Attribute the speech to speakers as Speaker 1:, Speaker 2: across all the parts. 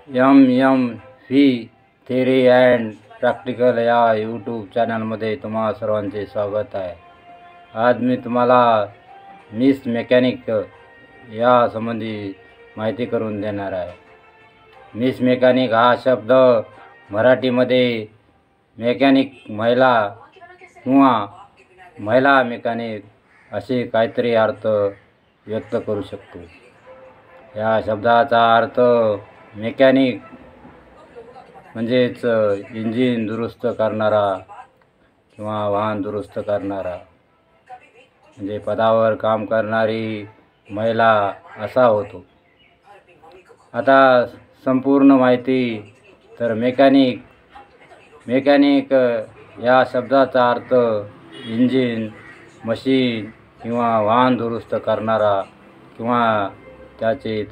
Speaker 1: MMV theory and practical या YouTube चॅनलमध्ये तुम्हा सर्वांचे स्वागत आहे। आज मी तुम्हाला मिस मेकॅनिक या संबंधी माहिती करून देणार आहे। मिस मेकॅनिक हा शब्द मराठीमध्ये मेकॅनिक महिला किंवा महिला मेकॅनिक असे काहीतरी अर्थ व्यक्त करू शकतो। या शब्दाचा अर्थ मेकॅनिक म्हणजेच इंजिन दुरुस्त करणारा किंवा वाहन दुरुस्त करणारा, म्हणजे पदावर काम करणारी महिला असा होतो। आता संपूर्ण माहिती तर मेकॅनिक या शब्दाचा अर्थ इंजिन, मशीन किंवा वाहन दुरुस्त करणारा किंवा त्याचे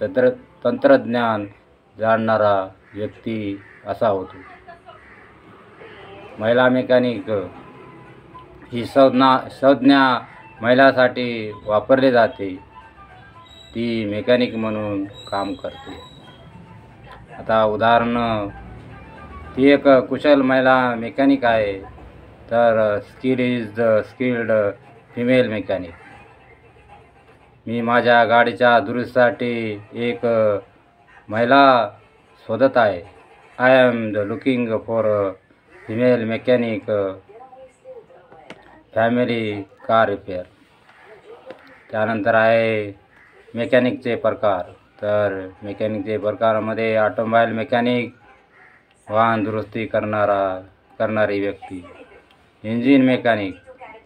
Speaker 1: तंत्रज्ञान जाणणारा व्यक्ती असा होतो। महिला मेकॅनिक ही संज्ञा महिलासाठी वापरली जाते, ती मेकॅनिक म्हणून काम करते। आता उदाहरण, ती एक कुशल महिला मेकॅनिक आहे, तर skill is the skilled female mechanic. मी माझ्या गाडीच्या दुरुस्तीसाठी एक महिला शोधत आहे। I am the looking for a female mechanic family car repair. त्यानंतर आहे मेकॅनिकचे प्रकार। तर मेकॅनिकचे प्रकारामध्ये ऑटोमोबाईल मेकॅनिक, वाहन दुरुस्ती करणारी व्यक्ती। इंजिन मेकॅनिक,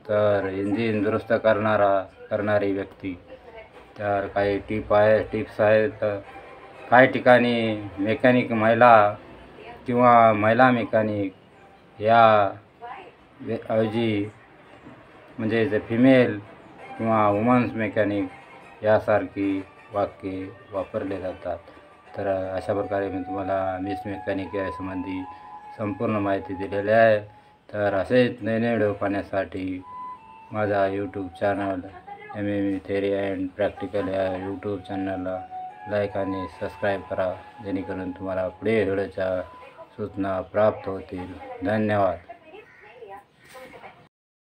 Speaker 1: तर इंजिन दुरुस्त करणारी व्यक्ती। तर काही टिप्स आहेत। काही ठिकाणी मेकॅनिक महिला किंवा महिला मेकॅनिक या ऐवजी म्हणजे फिमेल किंवा वुमन्स मेकॅनिक यासारखी वाक्ये वापरले जातात। तर अशा प्रकारे मी तुम्हाला मिस मेकॅनिक या संबंधी संपूर्ण माहिती दिलेली आहे। तर असेच नवीन व्हिडिओ पाहण्यासाठी माझा YouTube channel MMV theory and practical या यूट्यूब चॅनलला लाईक आणि सबस्क्राईब करा, जेणेकरून तुम्हाला पुढे व्हिडिओच्या सूचना प्राप्त होतील। धन्यवाद।